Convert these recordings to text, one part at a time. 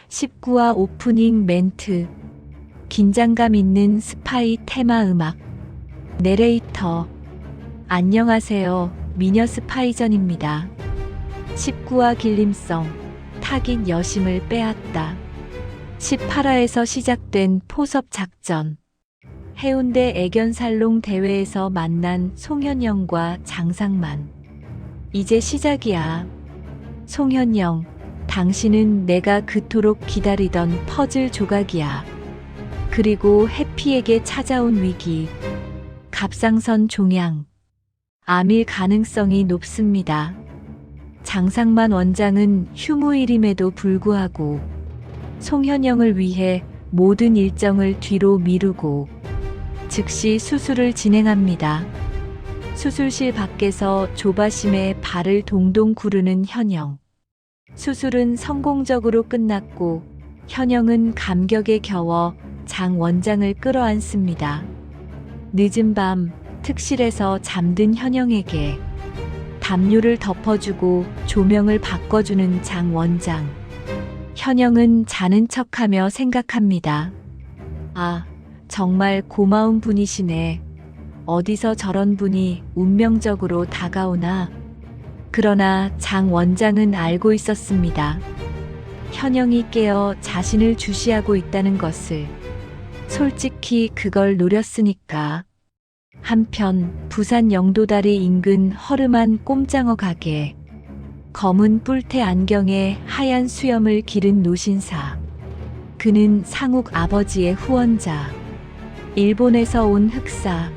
19화 오프닝 멘트. 긴장감 있는 스파이 테마 음악. 내레이터. 안녕하세요. 미녀 스파이전입니다. 19화 길림성. 타깃 여심을 빼앗다. 18화에서 시작된 포섭 작전. 해운대 애견살롱 대회에서 만난 송현영과 장상만. 이제 시작이야. 송현영, 당신은 내가 그토록 기다리던 퍼즐 조각이야. 그리고 해피에게 찾아온 위기. 갑상선 종양. 암일 가능성이 높습니다. 장상만 원장은 휴무일임에도 불구하고 송현영을 위해 모든 일정을 뒤로 미루고 즉시 수술을 진행합니다. 수술실 밖에서 조바심에 발을 동동 구르는 현영. 수술은 성공적으로 끝났고 현영은 감격에 겨워 장 원장을 끌어안습니다. 늦은 밤 특실에서 잠든 현영에게 담요를 덮어주고 조명을 바꿔주는 장 원장. 현영은 자는 척하며 생각합니다. 아, 정말 고마운 분이시네. 어디서 저런 분이 운명적으로 다가오나. 그러나 장 원장은 알고 있었습니다. 현영이 깨어 자신을 주시하고 있다는 것을. 솔직히 그걸 노렸으니까. 한편 부산 영도다리 인근 허름한 꼼장어 가게. 검은 뿔테 안경에 하얀 수염을 기른 노신사. 그는 상욱 아버지의 후원자. 일본에서 온 흑사.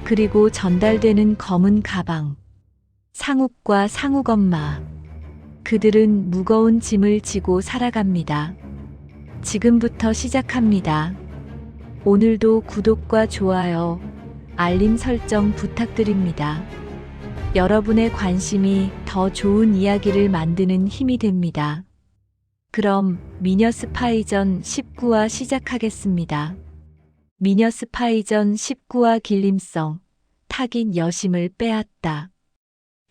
그리고 전달되는 검은 가방. 상욱과 상욱 엄마. 그들은 무거운 짐을 지고 살아갑니다. 지금부터 시작합니다. 오늘도 구독과 좋아요, 알림 설정 부탁드립니다. 여러분의 관심이 더 좋은 이야기를 만드는 힘이 됩니다. 그럼 미녀 스파이전 19화 시작하겠습니다. 미녀 스파이전 19화 길림성. 타깃 여심을 빼앗다.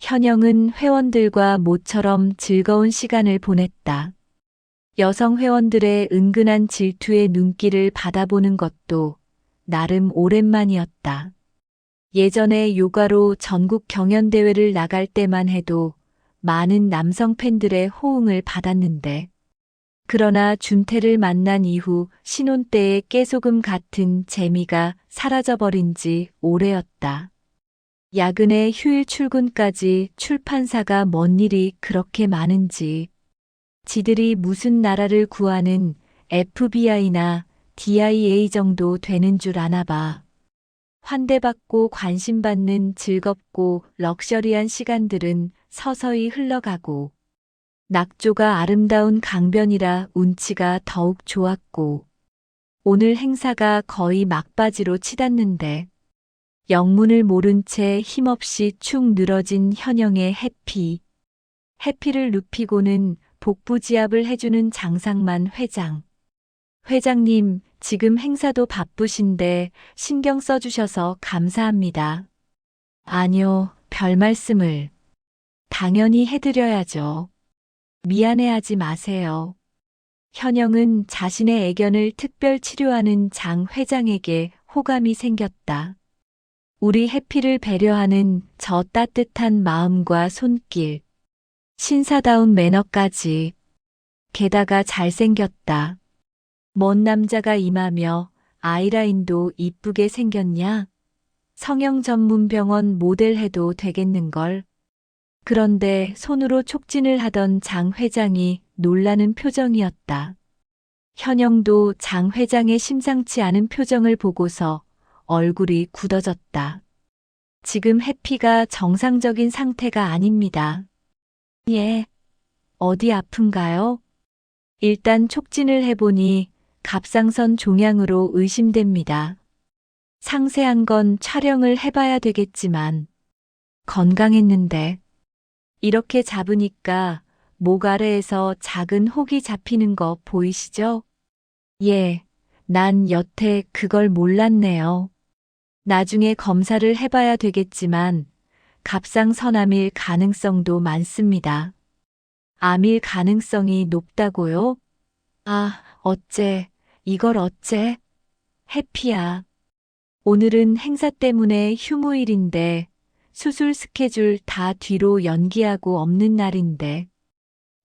현영은 회원들과 모처럼 즐거운 시간을 보냈다. 여성 회원들의 은근한 질투의 눈길을 받아보는 것도 나름 오랜만이었다. 예전에 요가로 전국 경연대회를 나갈 때만 해도 많은 남성 팬들의 호응을 받았는데, 그러나 준태를 만난 이후 신혼 때의 깨소금 같은 재미가 사라져버린 지 오래였다. 야근에 휴일 출근까지 출판사가 뭔 일이 그렇게 많은지. 지들이 무슨 나라를 구하는 FBI나 DIA 정도 되는 줄 아나 봐. 환대받고 관심받는 즐겁고 럭셔리한 시간들은 서서히 흘러가고, 낙조가 아름다운 강변이라 운치가 더욱 좋았고, 오늘 행사가 거의 막바지로 치닫는데, 영문을 모른 채 힘없이 축 늘어진 현영의 해피. 해피를 눕히고는 복부지압을 해주는 장상만 회장. 회장님, 지금 행사도 바쁘신데 신경 써주셔서 감사합니다. 아니요, 별 말씀을. 당연히 해드려야죠. 미안해하지 마세요. 현영은 자신의 애견을 특별 치료하는 장 회장에게 호감이 생겼다. 우리 해피를 배려하는 저 따뜻한 마음과 손길. 신사다운 매너까지. 게다가 잘생겼다. 먼 남자가 임하며 아이라인도 이쁘게 생겼냐? 성형 전문 병원 모델 해도 되겠는걸. 그런데 손으로 촉진을 하던 장 회장이 놀라는 표정이었다. 현영도 장 회장의 심상치 않은 표정을 보고서 얼굴이 굳어졌다. 지금 해피가 정상적인 상태가 아닙니다. 예. 어디 아픈가요? 일단 촉진을 해보니 갑상선 종양으로 의심됩니다. 상세한 건 촬영을 해봐야 되겠지만 건강했는데. 이렇게 잡으니까 목 아래에서 작은 혹이 잡히는 거 보이시죠? 예, 난 여태 그걸 몰랐네요. 나중에 검사를 해봐야 되겠지만 갑상선암일 가능성도 많습니다. 암일 가능성이 높다고요? 아, 어째, 이걸 어째? 해피야. 오늘은 행사 때문에 휴무일인데 수술 스케줄 다 뒤로 연기하고 없는 날인데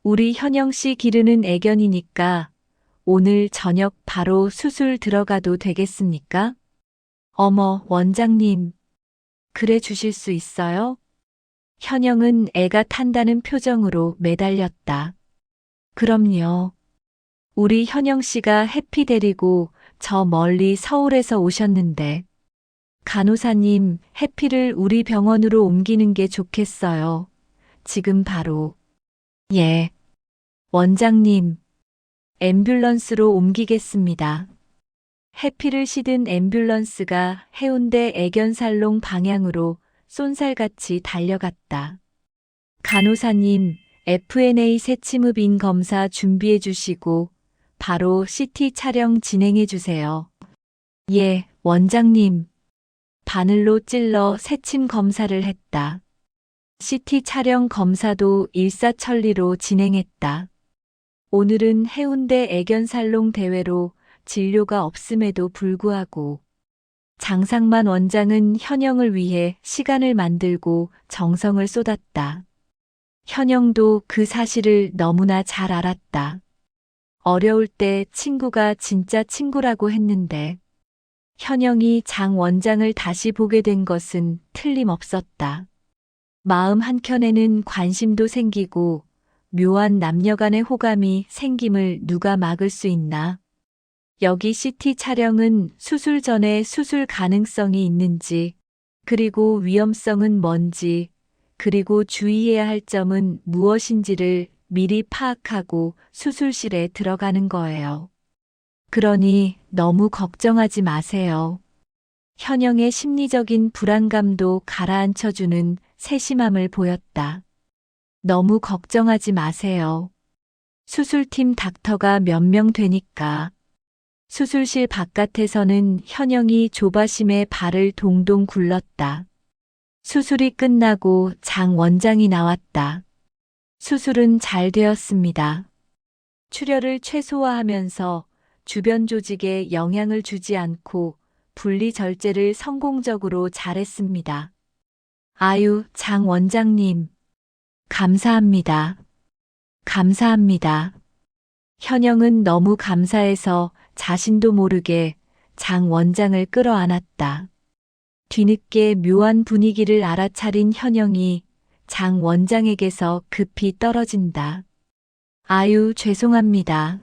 우리 현영 씨 기르는 애견이니까 오늘 저녁 바로 수술 들어가도 되겠습니까? 어머, 원장님. 그래 주실 수 있어요? 현영은 애가 탄다는 표정으로 매달렸다. 그럼요. 우리 현영 씨가 해피 데리고 저 멀리 서울에서 오셨는데 간호사님, 해피를 우리 병원으로 옮기는 게 좋겠어요. 지금 바로. 예. 원장님, 앰뷸런스로 옮기겠습니다. 해피를 싣은 앰뷸런스가 해운대 애견살롱 방향으로 쏜살같이 달려갔다. 간호사님, FNA 새침읍인 검사 준비해 주시고 바로 CT 촬영 진행해 주세요. 예, 원장님. 바늘로 찔러 새침 검사를 했다. CT 촬영 검사도 일사천리로 진행했다. 오늘은 해운대 애견살롱 대회로 진료가 없음에도 불구하고 장상만 원장은 현영을 위해 시간을 만들고 정성을 쏟았다. 현영도 그 사실을 너무나 잘 알았다. 어려울 때 친구가 진짜 친구라고 했는데 현영이 장 원장을 다시 보게 된 것은 틀림없었다. 마음 한켠에는 관심도 생기고 묘한 남녀 간의 호감이 생김을 누가 막을 수 있나. 여기 CT 촬영은 수술 전에 수술 가능성이 있는지, 그리고 위험성은 뭔지, 그리고 주의해야 할 점은 무엇인지를 미리 파악하고 수술실에 들어가는 거예요. 그러니 너무 걱정하지 마세요. 현영의 심리적인 불안감도 가라앉혀주는 세심함을 보였다. 너무 걱정하지 마세요. 수술팀 닥터가 몇 명 되니까. 수술실 바깥에서는 현영이 조바심에 발을 동동 굴렀다. 수술이 끝나고 장 원장이 나왔다. 수술은 잘 되었습니다. 출혈을 최소화하면서 주변 조직에 영향을 주지 않고 분리 절제를 성공적으로 잘했습니다. 아유, 장 원장님. 감사합니다. 감사합니다. 현영은 너무 감사해서 자신도 모르게 장 원장을 끌어안았다. 뒤늦게 묘한 분위기를 알아차린 현영이 장 원장에게서 급히 떨어진다. 아유, 죄송합니다.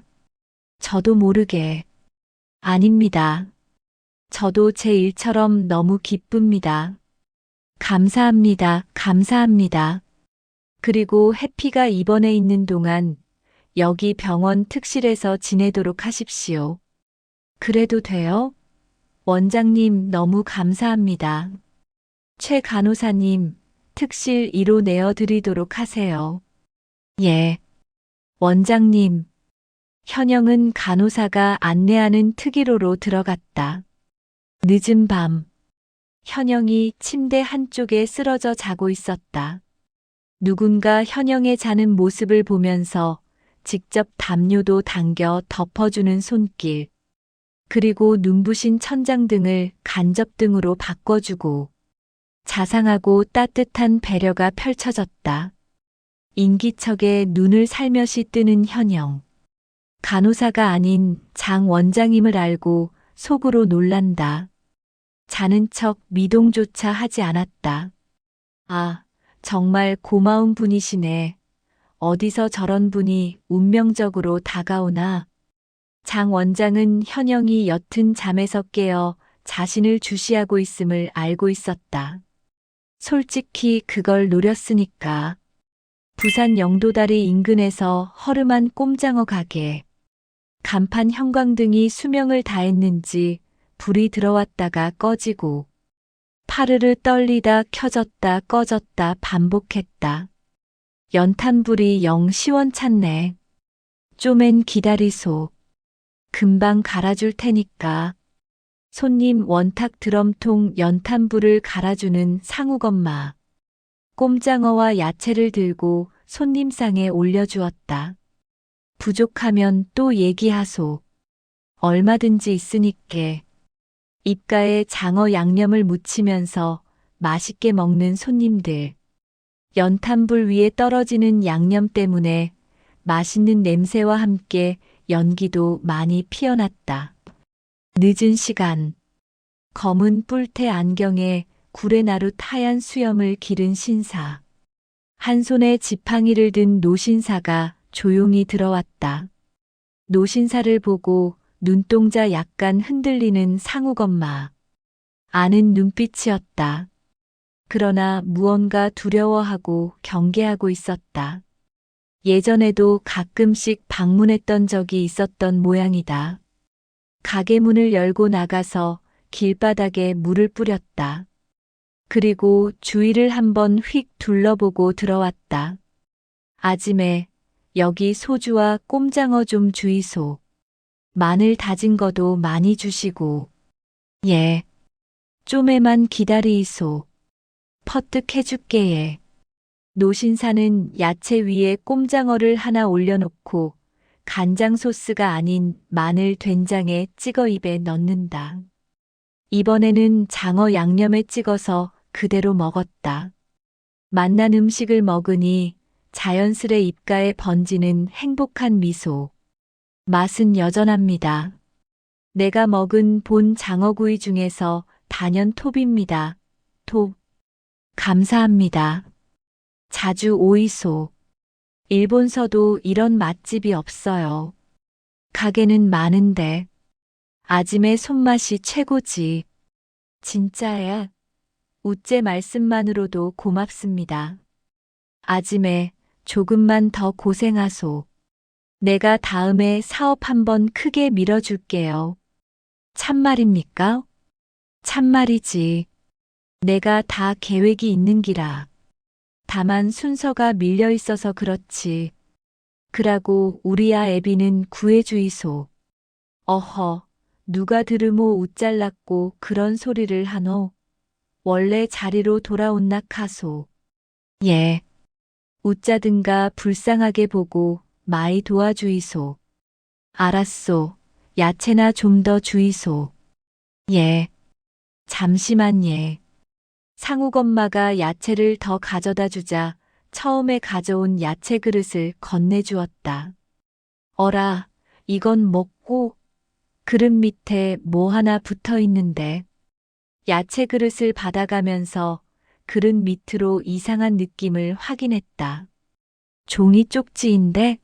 저도 모르게. 아닙니다. 저도 제 일처럼 너무 기쁩니다. 감사합니다. 감사합니다. 그리고 해피가 입원해 있는 동안 여기 병원 특실에서 지내도록 하십시오. 그래도 돼요? 원장님 너무 감사합니다. 최 간호사님, 특실 1호 내어드리도록 하세요. 예. 원장님. 현영은 간호사가 안내하는 특일호로 들어갔다. 늦은 밤. 현영이 침대 한쪽에 쓰러져 자고 있었다. 누군가 현영의 자는 모습을 보면서 직접 담요도 당겨 덮어주는 손길. 그리고 눈부신 천장등을 간접등으로 바꿔주고 자상하고 따뜻한 배려가 펼쳐졌다. 인기척에 눈을 살며시 뜨는 현영. 간호사가 아닌 장 원장임을 알고 속으로 놀란다. 자는 척 미동조차 하지 않았다. 아, 정말 고마운 분이시네. 어디서 저런 분이 운명적으로 다가오나. 장 원장은 현영이 옅은 잠에서 깨어 자신을 주시하고 있음을 알고 있었다. 솔직히 그걸 노렸으니까. 부산 영도다리 인근에서 허름한 꼼장어 가게. 간판 형광등이 수명을 다했는지 불이 들어왔다가 꺼지고 파르르 떨리다 켜졌다 꺼졌다 반복했다. 연탄불이 영 시원찮네. 쪼맨 기다리소. 금방 갈아줄 테니까. 손님 원탁 드럼통 연탄불을 갈아주는 상욱엄마. 꼼장어와 야채를 들고 손님상에 올려주었다. 부족하면 또 얘기하소. 얼마든지 있으니께. 입가에 장어 양념을 묻히면서 맛있게 먹는 손님들. 연탄불 위에 떨어지는 양념 때문에 맛있는 냄새와 함께 연기도 많이 피어났다. 늦은 시간. 검은 뿔테 안경에 구레나룻 하얀 수염을 기른 신사. 한 손에 지팡이를 든 노신사가 조용히 들어왔다. 노신사를 보고 눈동자 약간 흔들리는 상욱엄마. 아는 눈빛이었다. 그러나 무언가 두려워하고 경계하고 있었다. 예전에도 가끔씩 방문했던 적이 있었던 모양이다. 가게 문을 열고 나가서 길바닥에 물을 뿌렸다. 그리고 주위를 한번 휙 둘러보고 들어왔다. 아지매, 여기 소주와 꼼장어 좀 주이소. 마늘 다진 거도 많이 주시고. 예. 좀에만 기다리이소. 퍼뜩 해줄게예. 노신사는 야채 위에 꼼장어를 하나 올려놓고 간장 소스가 아닌 마늘 된장에 찍어 입에 넣는다. 이번에는 장어 양념에 찍어서 그대로 먹었다. 맛난 음식을 먹으니 자연스레 입가에 번지는 행복한 미소. 맛은 여전합니다. 내가 먹은 본 장어구이 중에서 단연 톱입니다. 톱. 감사합니다. 자주 오이소. 일본서도 이런 맛집이 없어요. 가게는 많은데. 아짐의 손맛이 최고지. 진짜야. 우째 말씀만으로도 고맙습니다. 아짐에 조금만 더 고생하소. 내가 다음에 사업 한번 크게 밀어줄게요. 참말입니까? 참말이지. 내가 다 계획이 있는 기라. 다만 순서가 밀려 있어서 그렇지. 그라고 우리야 애비는 구해주이소. 어허, 누가 들으모 웃잘났고 그런 소리를 하노. 원래 자리로 돌아온나 카소. 예. 웃자든가 불쌍하게 보고 마이 도와주이소. 알았소. 야채나 좀 더 주이소. 예. 잠시만 예. 상욱엄마가 야채를 더 가져다 주자 처음에 가져온 야채 그릇을 건네주었다. 어라, 이건 먹고 그릇 밑에 뭐 하나 붙어 있는데. 야채 그릇을 받아가면서 그릇 밑으로 이상한 느낌을 확인했다. 종이 쪽지인데?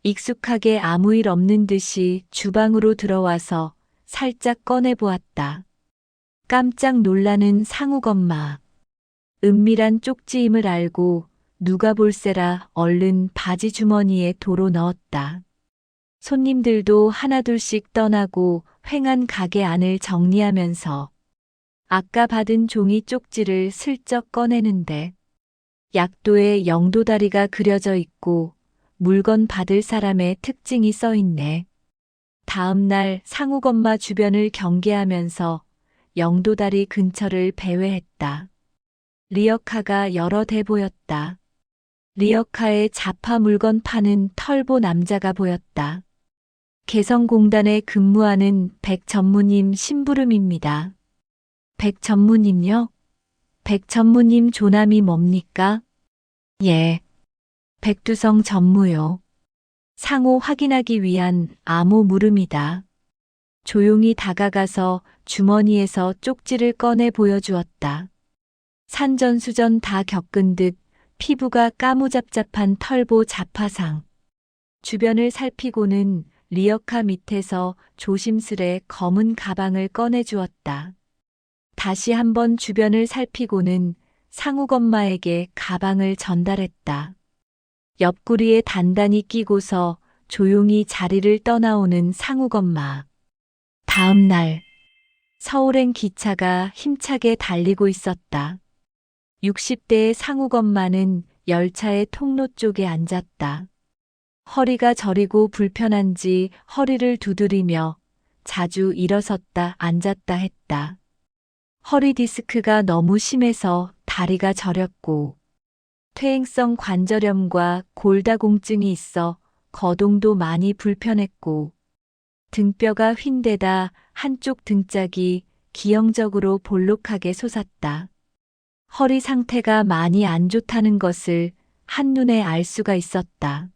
익숙하게 아무 일 없는 듯이 주방으로 들어와서 살짝 꺼내보았다. 깜짝 놀라는 상욱엄마. 은밀한 쪽지임을 알고 누가 볼세라 얼른 바지 주머니에 도로 넣었다. 손님들도 하나둘씩 떠나고 휑한 가게 안을 정리하면서 아까 받은 종이 쪽지를 슬쩍 꺼내는데 약도에 영도다리가 그려져 있고 물건 받을 사람의 특징이 써 있네. 다음 날 상욱엄마 주변을 경계하면서 영도다리 근처를 배회했다. 리어카가 여러 대 보였다. 리어카에 자파 물건 파는 털보 남자가 보였다. 개성공단에 근무하는 백 전무님 심부름입니다. 백 전무님요? 백 전무님 조남이 뭡니까? 예. 백두성 전무요. 상호 확인하기 위한 암호 물음이다. 조용히 다가가서 주머니에서 쪽지를 꺼내 보여주었다. 산전수전 다 겪은 듯 피부가 까무잡잡한 털보 자파상. 주변을 살피고는 리어카 밑에서 조심스레 검은 가방을 꺼내 주었다. 다시 한번 주변을 살피고는 상욱엄마에게 가방을 전달했다. 옆구리에 단단히 끼고서 조용히 자리를 떠나오는 상욱엄마. 다음 날 서울행 기차가 힘차게 달리고 있었다. 60대의 상욱엄마는 열차의 통로 쪽에 앉았다. 허리가 저리고 불편한지 허리를 두드리며 자주 일어섰다 앉았다 했다. 허리 디스크가 너무 심해서 다리가 저렸고 퇴행성 관절염과 골다공증이 있어 거동도 많이 불편했고 등뼈가 휜데다 한쪽 등짝이 기형적으로 볼록하게 솟았다. 허리 상태가 많이 안 좋다는 것을 한눈에 알 수가 있었다.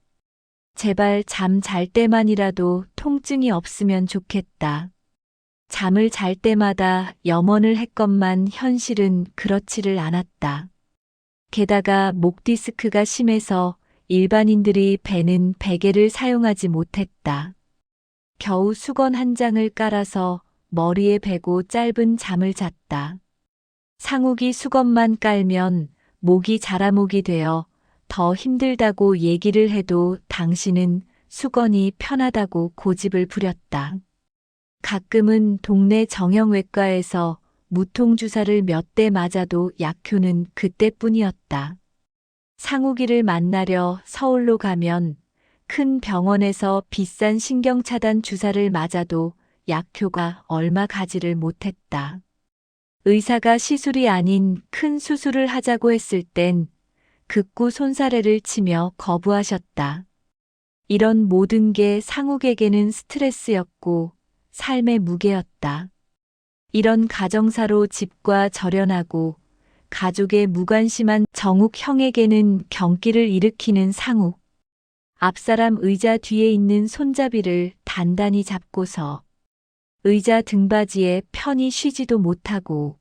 제발 잠 잘 때만이라도 통증이 없으면 좋겠다. 잠을 잘 때마다 염원을 했건만 현실은 그렇지를 않았다. 게다가 목 디스크가 심해서 일반인들이 베는 베개를 사용하지 못했다. 겨우 수건 한 장을 깔아서 머리에 베고 짧은 잠을 잤다. 상욱이 수건만 깔면 목이 자라목이 되어 더 힘들다고 얘기를 해도 당신은 수건이 편하다고 고집을 부렸다. 가끔은 동네 정형외과에서 무통주사를 몇 대 맞아도 약효는 그때뿐이었다. 상욱이를 만나려 서울로 가면 큰 병원에서 비싼 신경차단 주사를 맞아도 약효가 얼마 가지를 못했다. 의사가 시술이 아닌 큰 수술을 하자고 했을 땐 극구 손사래를 치며 거부하셨다. 이런 모든 게 상욱에게는 스트레스였고 삶의 무게였다. 이런 가정사로 집과 절연하고 가족의 무관심한 정욱 형에게는 경기를 일으키는 상욱. 앞사람 의자 뒤에 있는 손잡이를 단단히 잡고서 의자 등받이에 편히 쉬지도 못하고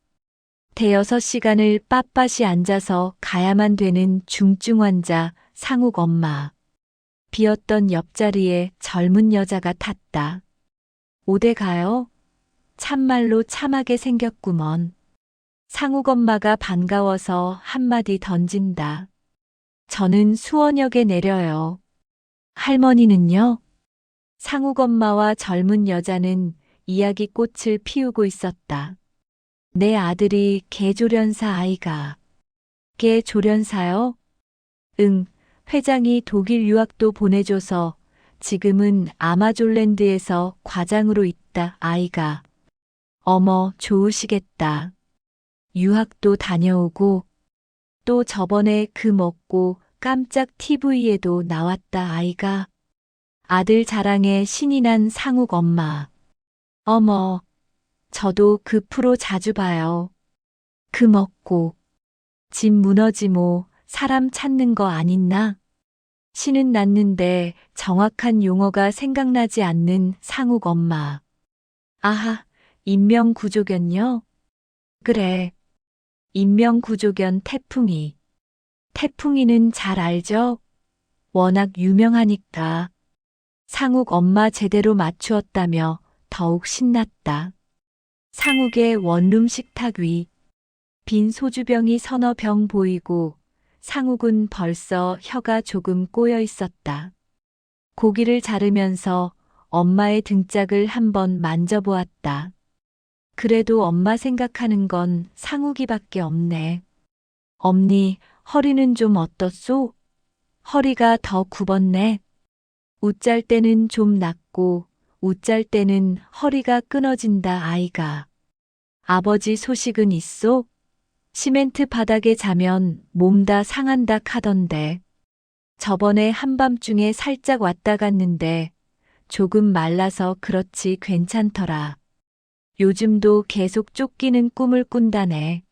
대여섯 시간을 빳빳이 앉아서 가야만 되는 중증 환자 상욱 엄마. 비었던 옆자리에 젊은 여자가 탔다. 오대 가요? 참말로 참하게 생겼구먼. 상욱 엄마가 반가워서 한마디 던진다. 저는 수원역에 내려요. 할머니는요? 상욱 엄마와 젊은 여자는 이야기꽃을 피우고 있었다. 내 아들이 개조련사 아이가. 개조련사요? 응, 회장이 독일 유학도 보내줘서 지금은 아마존랜드에서 과장으로 있다 아이가. 어머, 좋으시겠다. 유학도 다녀오고 또 저번에 그 먹고 깜짝 TV에도 나왔다 아이가. 아들 자랑에 신이 난 상욱 엄마. 어머, 저도 그 프로 자주 봐요. 그 먹고 집 무너지모 사람 찾는 거 아닌나? 신은 났는데 정확한 용어가 생각나지 않는 상욱 엄마. 아하, 인명구조견요? 그래. 인명구조견 태풍이. 태풍이는 잘 알죠? 워낙 유명하니까. 상욱 엄마 제대로 맞추었다며 더욱 신났다. 상욱의 원룸 식탁 위. 빈 소주병이 서너 병 보이고 상욱은 벌써 혀가 조금 꼬여 있었다. 고기를 자르면서 엄마의 등짝을 한번 만져보았다. 그래도 엄마 생각하는 건 상욱이밖에 없네. 엄니, 허리는 좀 어떻소? 허리가 더 굽었네. 웃잘 때는 좀 낫고 웃잘 때는 허리가 끊어진다 아이가. 아버지 소식은 있소? 시멘트 바닥에 자면 몸 다 상한다 카던데. 저번에 한밤중에 살짝 왔다 갔는데 조금 말라서 그렇지 괜찮더라. 요즘도 계속 쫓기는 꿈을 꾼다네.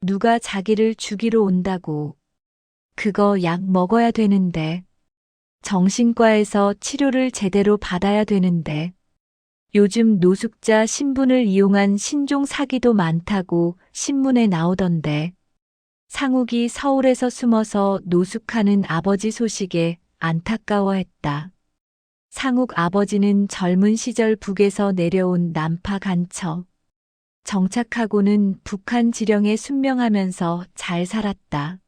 누가 자기를 죽이러 온다고. 그거 약 먹어야 되는데. 정신과에서 치료를 제대로 받아야 되는데. 요즘 노숙자 신분을 이용한 신종 사기도 많다고 신문에 나오던데. 상욱이 서울에서 숨어서 노숙하는 아버지 소식에 안타까워했다. 상욱 아버지는 젊은 시절 북에서 내려온 남파 간첩. 정착하고는 북한 지령에 순명하면서 잘 살았다.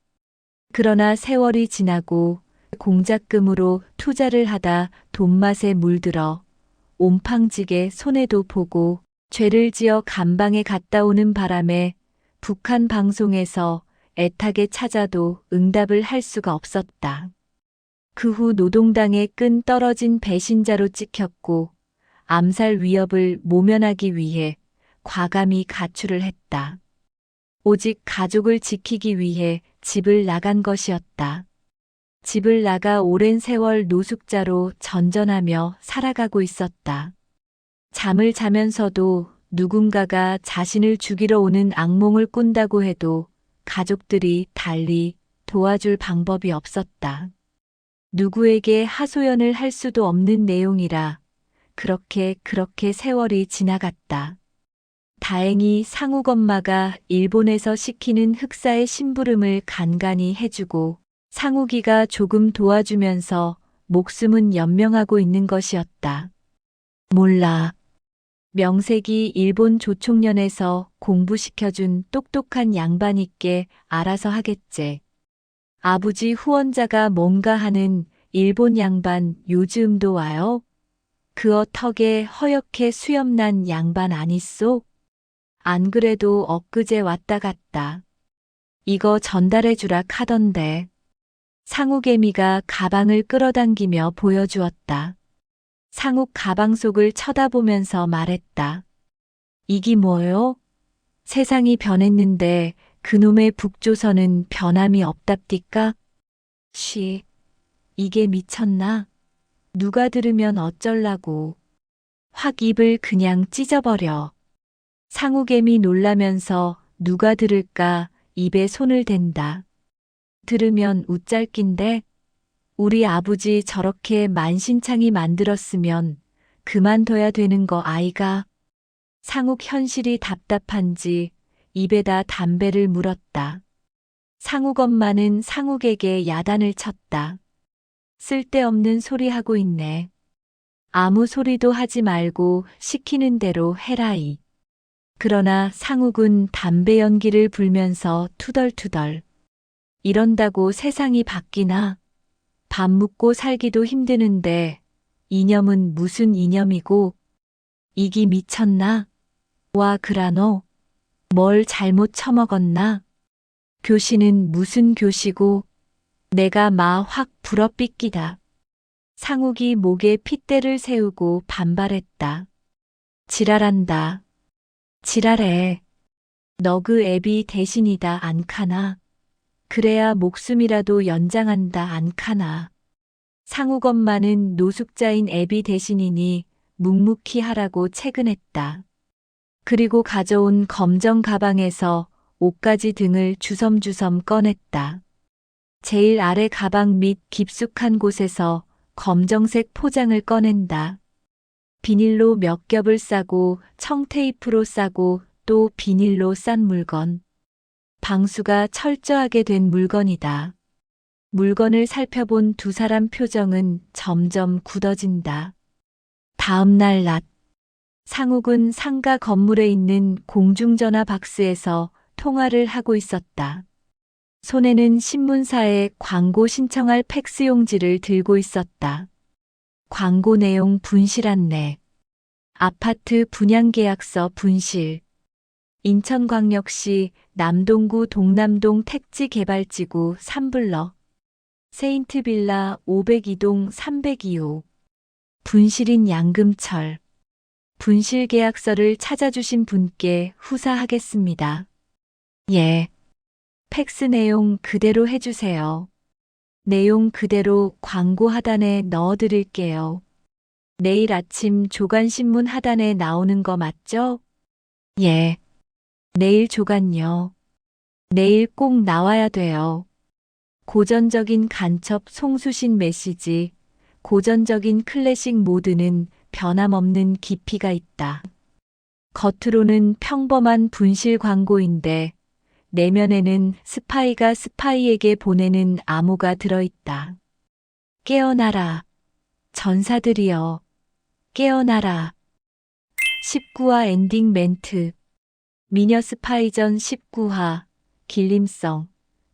그러나 세월이 지나고 공작금으로 투자를 하다 돈맛에 물들어 옴팡지게 손해도 보고 죄를 지어 감방에 갔다 오는 바람에 북한 방송에서 애타게 찾아도 응답을 할 수가 없었다. 그 후 노동당에 끈 떨어진 배신자로 찍혔고 암살 위협을 모면하기 위해 과감히 가출을 했다. 오직 가족을 지키기 위해 집을 나간 것이었다. 집을 나가 오랜 세월 노숙자로 전전하며 살아가고 있었다. 잠을 자면서도 누군가가 자신을 죽이러 오는 악몽을 꾼다고 해도 가족들이 달리 도와줄 방법이 없었다. 누구에게 하소연을 할 수도 없는 내용이라 그렇게 세월이 지나갔다. 다행히 상욱 엄마가 일본에서 시키는 흑사의 심부름을 간간히 해주고 상욱이가 조금 도와주면서 목숨은 연명하고 있는 것이었다. 몰라. 명색이 일본 조총련에서 공부시켜준 똑똑한 양반이께 알아서 하겠제. 아버지 후원자가 뭔가 하는 일본 양반 요즘도 와요? 그어 턱에 허옇게 수염난 양반 아니쏘? 안 그래도 엊그제 왔다 갔다. 이거 전달해주라 카던데. 상욱애미가 가방을 끌어당기며 보여주었다. 상욱 가방 속을 쳐다보면서 말했다. 이기 뭐요? 세상이 변했는데 그놈의 북조선은 변함이 없답디까? 쉬, 이게 미쳤나? 누가 들으면 어쩔라고. 확 입을 그냥 찢어버려. 상욱애미 놀라면서 누가 들을까 입에 손을 댄다. 들으면 웃잘낀데 우리 아버지 저렇게 만신창이 만들었으면 그만둬야 되는 거 아이가. 상욱 현실이 답답한지 입에다 담배를 물었다. 상욱 엄마는 상욱에게 야단을 쳤다. 쓸데없는 소리 하고 있네. 아무 소리도 하지 말고 시키는 대로 해라이. 그러나 상욱은 담배 연기를 불면서 투덜투덜. 이런다고 세상이 바뀌나? 밥 묻고 살기도 힘드는데 이념은 무슨 이념이고? 이기 미쳤나? 와 그라노? 뭘 잘못 처먹었나? 교시는 무슨 교시고? 내가 마 확 불어삐끼다. 상욱이 목에 핏대를 세우고 반발했다. 지랄한다. 지랄해. 너 그 애비 대신이다 안 카나? 그래야 목숨이라도 연장한다 안 카나? 상욱 엄마는 노숙자인 애비 대신이니 묵묵히 하라고 채근했다. 그리고 가져온 검정 가방에서 옷가지 등을 주섬주섬 꺼냈다. 제일 아래 가방 밑 깊숙한 곳에서 검정색 포장을 꺼낸다. 비닐로 몇 겹을 싸고 청테이프로 싸고 또 비닐로 싼 물건. 방수가 철저하게 된 물건이다. 물건을 살펴본 두 사람 표정은 점점 굳어진다. 다음 날 낮, 상욱은 상가 건물에 있는 공중전화 박스에서 통화를 하고 있었다. 손에는 신문사에 광고 신청할 팩스 용지를 들고 있었다. 광고 내용 분실 안내. 아파트 분양계약서 분실. 인천광역시 남동구 동남동 택지개발지구 3블럭. 세인트빌라 502동 302호. 분실인 양금철. 분실 계약서를 찾아주신 분께 후사하겠습니다. 예. 팩스 내용 그대로 해주세요. 내용 그대로 광고 하단에 넣어드릴게요. 내일 아침 조간신문 하단에 나오는 거 맞죠? 예. 내일 조간요. 내일 꼭 나와야 돼요. 고전적인 간첩 송수신 메시지, 고전적인 클래식 모드는 변함없는 깊이가 있다. 겉으로는 평범한 분실 광고인데 내면에는 스파이가 스파이에게 보내는 암호가 들어있다. 깨어나라. 전사들이여. 깨어나라. 19화 엔딩 멘트. 미녀 스파이전 19화. 길림성.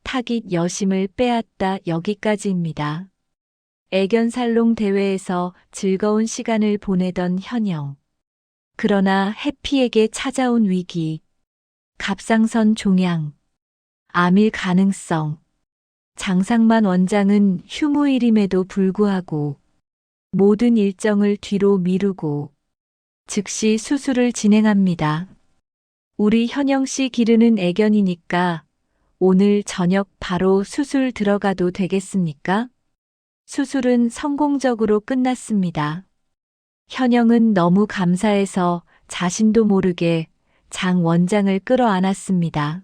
타깃 여심을 빼앗다 여기까지입니다. 애견살롱 대회에서 즐거운 시간을 보내던 현영. 그러나 해피에게 찾아온 위기. 갑상선 종양. 암일 가능성. 장상만 원장은 휴무일임에도 불구하고 모든 일정을 뒤로 미루고 즉시 수술을 진행합니다. 우리 현영 씨 기르는 애견이니까 오늘 저녁 바로 수술 들어가도 되겠습니까? 수술은 성공적으로 끝났습니다. 현영은 너무 감사해서 자신도 모르게 장 원장을 끌어안았습니다.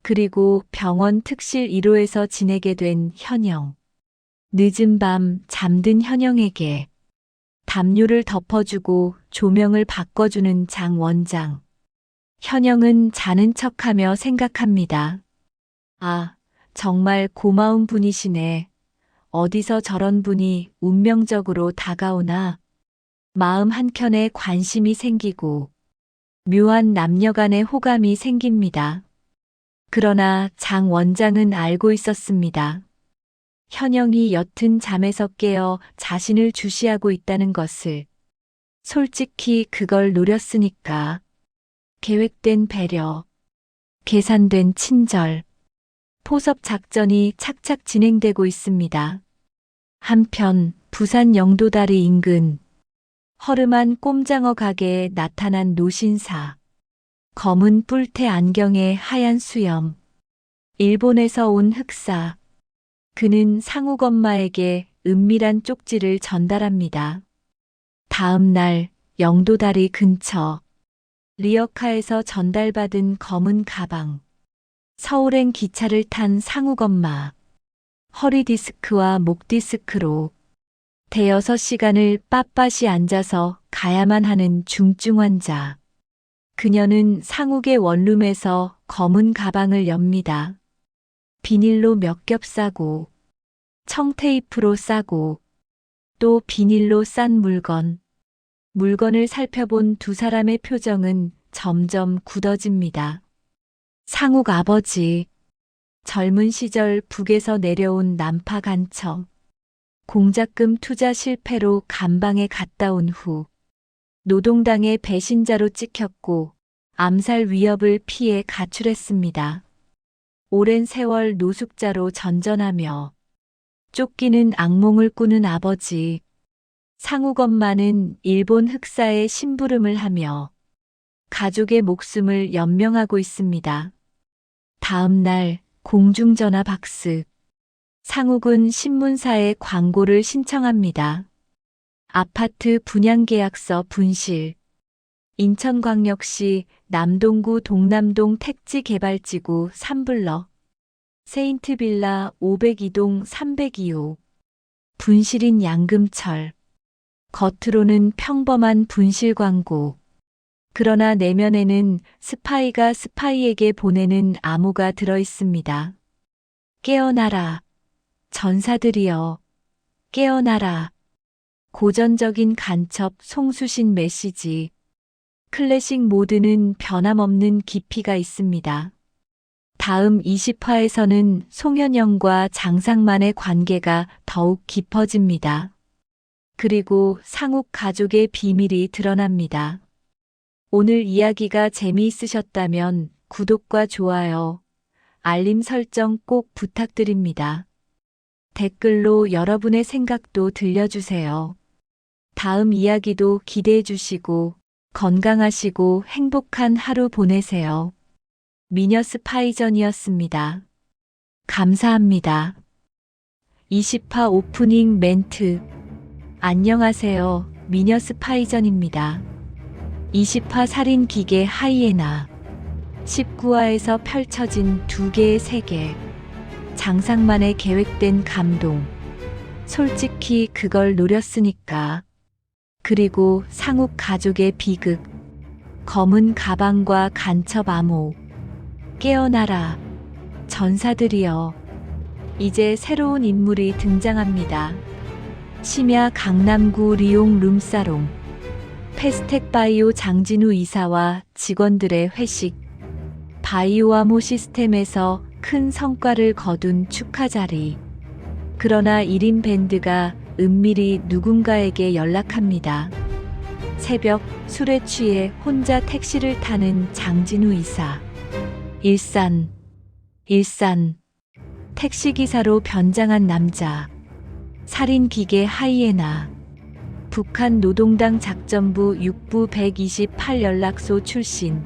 그리고 병원 특실 1호에서 지내게 된 현영. 늦은 밤 잠든 현영에게 담요를 덮어주고 조명을 바꿔주는 장 원장. 현영은 자는 척하며 생각합니다. 아, 정말 고마운 분이시네. 어디서 저런 분이 운명적으로 다가오나. 마음 한켠에 관심이 생기고 묘한 남녀 간의 호감이 생깁니다. 그러나 장 원장은 알고 있었습니다. 현영이 옅은 잠에서 깨어 자신을 주시하고 있다는 것을. 솔직히 그걸 노렸으니까. 계획된 배려, 계산된 친절, 포섭 작전이 착착 진행되고 있습니다. 한편 부산 영도다리 인근 허름한 꼼장어 가게에 나타난 노신사. 검은 뿔테 안경에 하얀 수염. 일본에서 온 흑사. 그는 상욱 엄마에게 은밀한 쪽지를 전달합니다. 다음 날 영도다리 근처 리어카에서 전달받은 검은 가방. 서울행 기차를 탄 상욱 엄마. 허리 디스크와 목 디스크로 대여섯 시간을 빳빳이 앉아서 가야만 하는 중증 환자. 그녀는 상욱의 원룸에서 검은 가방을 엽니다. 비닐로 몇 겹 싸고, 청테이프로 싸고, 또 비닐로 싼 물건. 물건을 살펴본 두 사람의 표정은 점점 굳어집니다. 상욱 아버지. 젊은 시절 북에서 내려온 난파 간첩. 공작금 투자 실패로 감방에 갔다 온 후 노동당의 배신자로 찍혔고 암살 위협을 피해 가출했습니다. 오랜 세월 노숙자로 전전하며 쫓기는 악몽을 꾸는 아버지. 상욱 엄마는 일본 흑사의 심부름을 하며 가족의 목숨을 연명하고 있습니다. 다음 날 공중전화 박스. 상욱은 신문사에 광고를 신청합니다. 아파트 분양계약서 분실. 인천광역시 남동구 동남동 택지개발지구 3블럭. 세인트빌라 502동 302호. 분실인 양금철. 겉으로는 평범한 분실 광고. 그러나 내면에는 스파이가 스파이에게 보내는 암호가 들어 있습니다. 깨어나라. 전사들이여. 깨어나라. 고전적인 간첩 송수신 메시지. 클래식 모드는 변함없는 깊이가 있습니다. 다음 20화에서는 송현영과 장상만의 관계가 더욱 깊어집니다. 그리고 상욱 가족의 비밀이 드러납니다. 오늘 이야기가 재미있으셨다면 구독과 좋아요, 알림 설정 꼭 부탁드립니다. 댓글로 여러분의 생각도 들려주세요. 다음 이야기도 기대해 주시고 건강하시고 행복한 하루 보내세요. 미녀 스파이전이었습니다. 감사합니다. 20화 오프닝 멘트. 안녕하세요. 미녀 스파이전입니다. 20화 살인 기계 하이에나. 19화에서 펼쳐진 두 개의 세계. 장상만의 계획된 감동. 솔직히 그걸 노렸으니까. 그리고 상욱 가족의 비극. 검은 가방과 간첩 암호. 깨어나라. 전사들이여. 이제 새로운 인물이 등장합니다. 심야 강남구 리용 룸사롱. 패스텍바이오 장진우 이사와 직원들의 회식. 바이오암호 시스템에서 큰 성과를 거둔 축하 자리. 그러나 1인 밴드가 은밀히 누군가에게 연락합니다. 새벽 술에 취해 혼자 택시를 타는 장진우 이사. 일산. 택시기사로 변장한 남자. 살인기계 하이에나. 북한 노동당 작전부 6부 128 연락소 출신.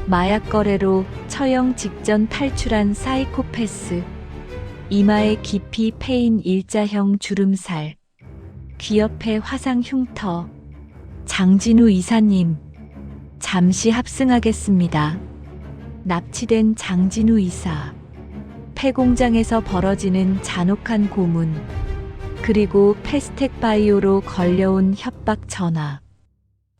마약 거래로 처형 직전 탈출한 사이코패스. 이마에 깊이 패인 일자형 주름살, 귀 옆에 화상 흉터. 장진우 이사님, 잠시 합승하겠습니다. 납치된 장진우 이사. 폐공장에서 벌어지는 잔혹한 고문. 그리고 패스텍바이오로 걸려온 협박 전화.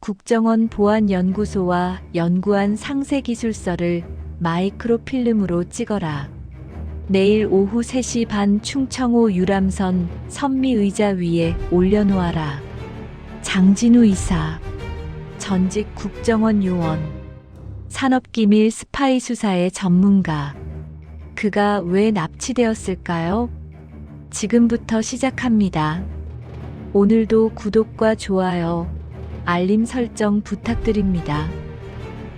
국정원 보안연구소와 연구한 상세기술서를 마이크로필름으로 찍어라. 내일 오후 3시 반 충청호 유람선 선미의자 위에 올려놓아라. 장진우 이사. 전직 국정원 요원. 산업기밀 스파이 수사의 전문가. 그가 왜 납치되었을까요? 지금부터 시작합니다. 오늘도 구독과 좋아요, 알림 설정 부탁드립니다.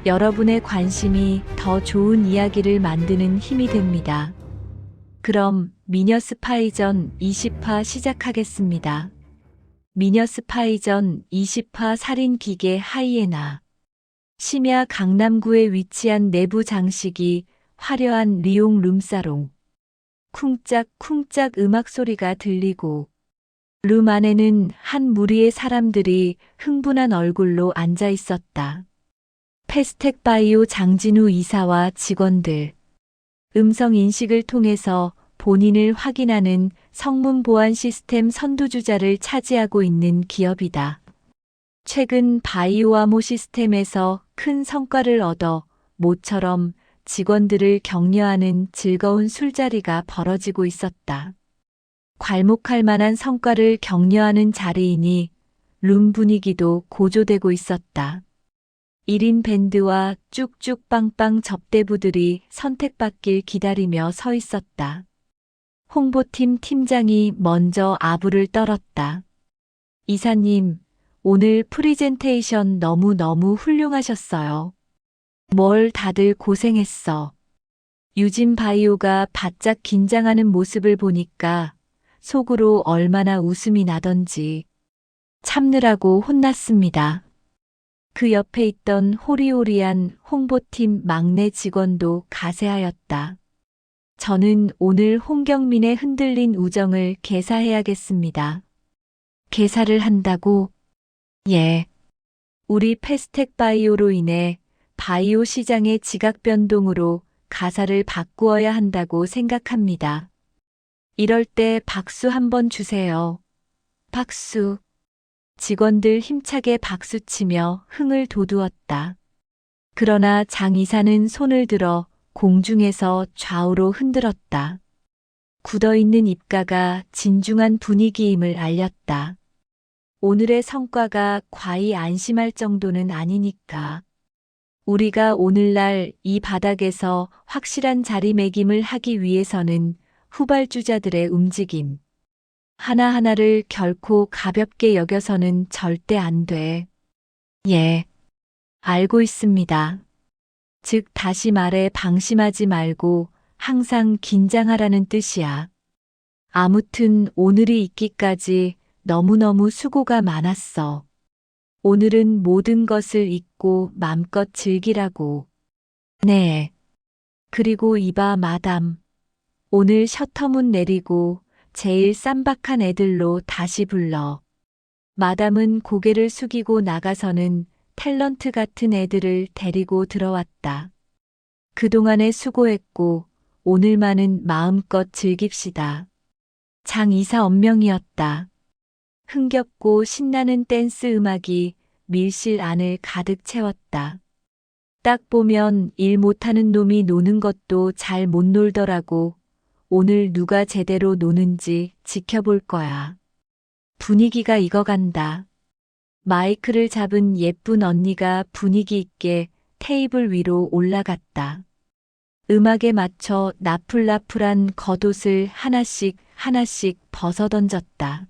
여러분의 관심이 더 좋은 이야기를 만드는 힘이 됩니다. 그럼 미녀 스파이전 20화 시작하겠습니다. 미녀 스파이전 20화 살인기계 하이에나. 심야 강남구에 위치한 내부 장식이 화려한 리용 룸사롱. 쿵짝쿵짝 음악 소리가 들리고 룸 안에는 한 무리의 사람들이 흥분한 얼굴로 앉아 있었다. 패스텍바이오 장진우 이사와 직원들. 음성 인식을 통해서 본인을 확인하는 성문 보안 시스템 선두주자를 차지하고 있는 기업이다. 최근 바이오암호 시스템에서 큰 성과를 얻어 모처럼 직원들을 격려하는 즐거운 술자리가 벌어지고 있었다. 괄목할 만한 성과를 격려하는 자리이니 룸 분위기도 고조되고 있었다. 1인 밴드와 쭉쭉 빵빵 접대부들이 선택받길 기다리며 서 있었다. 홍보팀 팀장이 먼저 아부를 떨었다. 이사님, 오늘 프리젠테이션 너무너무 훌륭하셨어요. 뭘 다들 고생했어. 유진 바이오가 바짝 긴장하는 모습을 보니까 속으로 얼마나 웃음이 나던지 참느라고 혼났습니다. 그 옆에 있던 호리호리한 홍보팀 막내 직원도 가세하였다. 저는 오늘 홍경민의 흔들린 우정을 개사해야겠습니다. 개사를 한다고? 예. 우리 패스텍바이오로 인해 바이오 시장의 지각 변동으로 가사를 바꾸어야 한다고 생각합니다. 이럴 때 박수 한번 주세요. 박수. 직원들 힘차게 박수치며 흥을 돋우었다. 그러나 장 이사는 손을 들어 공중에서 좌우로 흔들었다. 굳어있는 입가가 진중한 분위기임을 알렸다. 오늘의 성과가 과히 안심할 정도는 아니니까. 우리가 오늘날 이 바닥에서 확실한 자리매김을 하기 위해서는 후발주자들의 움직임 하나하나를 결코 가볍게 여겨서는 절대 안 돼. 예, 알고 있습니다. 즉 다시 말해 방심하지 말고 항상 긴장하라는 뜻이야. 아무튼 오늘이 있기까지 너무너무 수고가 많았어. 오늘은 모든 것을 잊고 맘껏 즐기라고. 네. 그리고 이봐 마담. 오늘 셔터문 내리고 제일 쌈박한 애들로 다시 불러. 마담은 고개를 숙이고 나가서는 탤런트 같은 애들을 데리고 들어왔다. 그동안에 수고했고 오늘만은 마음껏 즐깁시다. 장 이사 엄명이었다. 흥겹고 신나는 댄스 음악이 밀실 안을 가득 채웠다. 딱 보면 일 못하는 놈이 노는 것도 잘 못 놀더라고. 오늘 누가 제대로 노는지 지켜볼 거야. 분위기가 익어간다. 마이크를 잡은 예쁜 언니가 분위기 있게 테이블 위로 올라갔다. 음악에 맞춰 나풀나풀한 겉옷을 하나씩 벗어던졌다.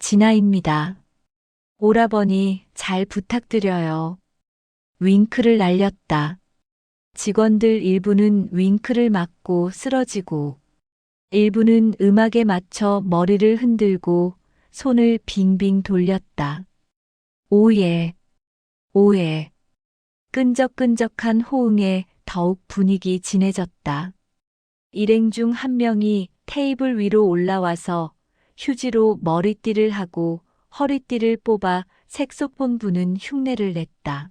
진아입니다. 오라버니 잘 부탁드려요. 윙크를 날렸다. 직원들 일부는 윙크를 맞고 쓰러지고 일부는 음악에 맞춰 머리를 흔들고 손을 빙빙 돌렸다. 오예, 오예. 끈적끈적한 호응에 더욱 분위기 진해졌다. 일행 중 한 명이 테이블 위로 올라와서 휴지로 머리띠를 하고 허리띠를 뽑아 색소폰 부는 흉내를 냈다.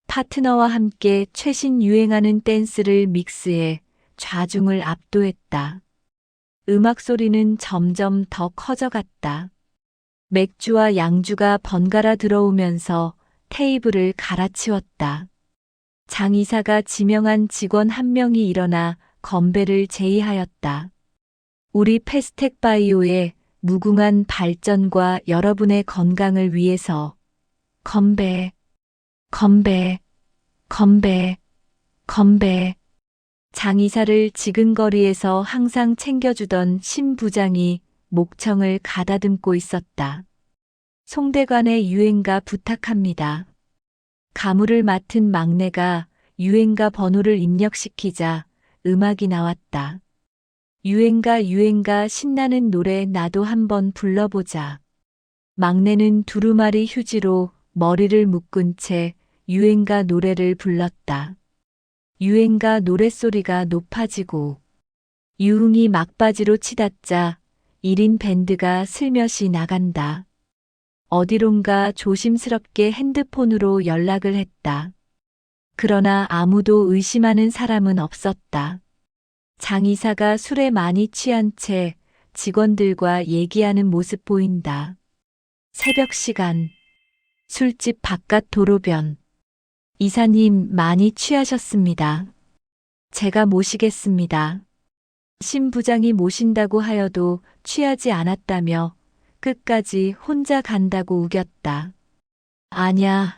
파트너와 함께 최신 유행하는 댄스를 믹스해 좌중을 압도했다. 음악 소리는 점점 더 커져갔다. 맥주와 양주가 번갈아 들어오면서 테이블을 갈아치웠다. 장 이사가 지명한 직원 한 명이 일어나 건배를 제의하였다. 우리 패스텍 바이오의 무궁한 발전과 여러분의 건강을 위해서 건배, 건배, 건배, 건배. 장 이사를 지근거리에서 항상 챙겨주던 신 부장이 목청을 가다듬고 있었다. 송대관의 유행가 부탁합니다. 가무를 맡은 막내가 유행가 번호를 입력시키자 음악이 나왔다. 유행가 신나는 노래 나도 한번 불러보자. 막내는 두루마리 휴지로 머리를 묶은 채 유행가 노래를 불렀다. 유행가 노랫소리가 높아지고 유흥이 막바지로 치닫자 1인 밴드가 슬며시 나간다. 어디론가 조심스럽게 핸드폰으로 연락을 했다. 그러나 아무도 의심하는 사람은 없었다. 장 이사가 술에 많이 취한 채 직원들과 얘기하는 모습 보인다. 새벽 시간, 술집 바깥 도로변. 이사님 많이 취하셨습니다. 제가 모시겠습니다. 신 부장이 모신다고 하여도 취하지 않았다며 끝까지 혼자 간다고 우겼다. 아냐,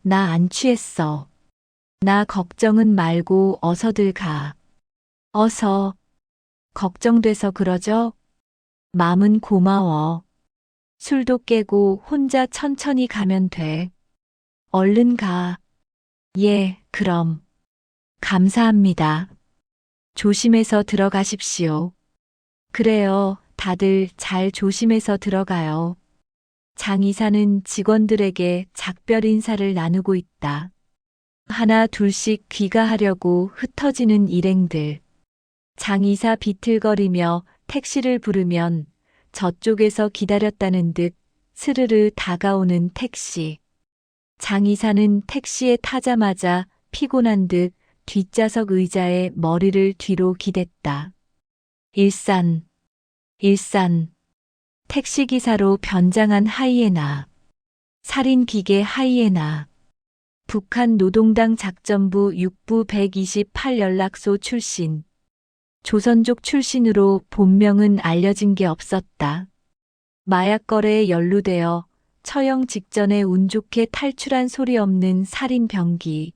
나 안 취했어. 나 걱정은 말고 어서들 가. 어서. 걱정돼서 그러죠? 맘은 고마워. 술도 깨고 혼자 천천히 가면 돼. 얼른 가. 예, 그럼. 감사합니다. 조심해서 들어가십시오. 그래요, 다들 잘 조심해서 들어가요. 장 이사는 직원들에게 작별 인사를 나누고 있다. 하나 둘씩 귀가하려고 흩어지는 일행들. 장 이사 비틀거리며 택시를 부르면 저쪽에서 기다렸다는 듯 스르르 다가오는 택시. 장 이사는 택시에 타자마자 피곤한 듯 뒷좌석 의자에 머리를 뒤로 기댔다. 일산. 택시기사로 변장한 하이에나. 살인기계 하이에나. 북한 노동당 작전부 6부 128 연락소 출신. 조선족 출신으로 본명은 알려진 게 없었다. 마약 거래에 연루되어 처형 직전에 운 좋게 탈출한 소리 없는 살인 병기.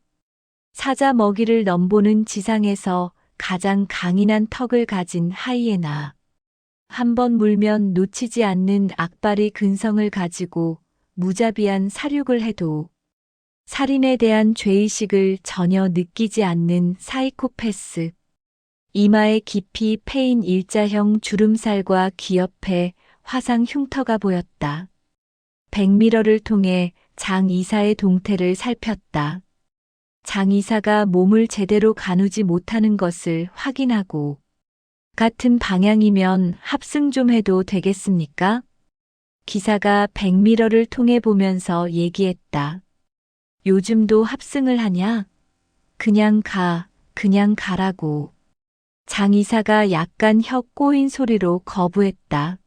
사자 먹이를 넘보는 지상에서 가장 강인한 턱을 가진 하이에나. 한 번 물면 놓치지 않는 악바리 근성을 가지고 무자비한 살육을 해도 살인에 대한 죄의식을 전혀 느끼지 않는 사이코패스. 이마에 깊이 패인 일자형 주름살과 귀 옆에 화상 흉터가 보였다. 백미러를 통해 장 이사의 동태를 살폈다. 장 이사가 몸을 제대로 가누지 못하는 것을 확인하고 같은 방향이면 합승 좀 해도 되겠습니까? 기사가 백미러를 통해 보면서 얘기했다. 요즘도 합승을 하냐? 그냥 가라고. 장 이사가 약간 혀 꼬인 소리로 거부했다.